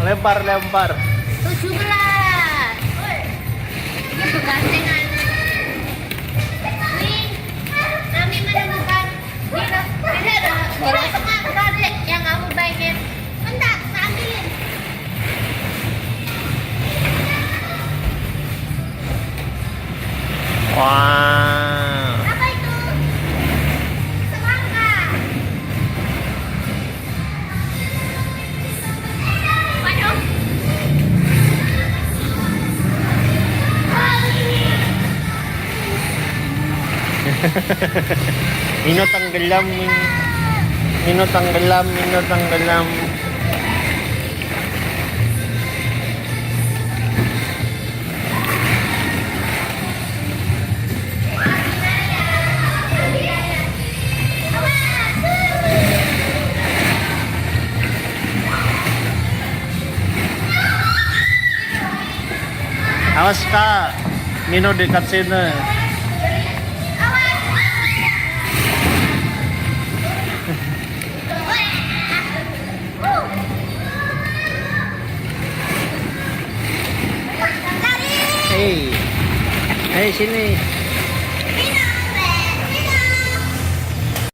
Lempar, lempar. 17. Ini begantengan. Ini kami menemukan ini ada setengah gadget yang kamu baikin. Bentar, saya ambilin. Wow. Apa itu? Semangka. Waduh. Minot ang galam. Minot ang galam. Minot ang galam. Awas ka. Mino dekat sini. Hei. Hei sini.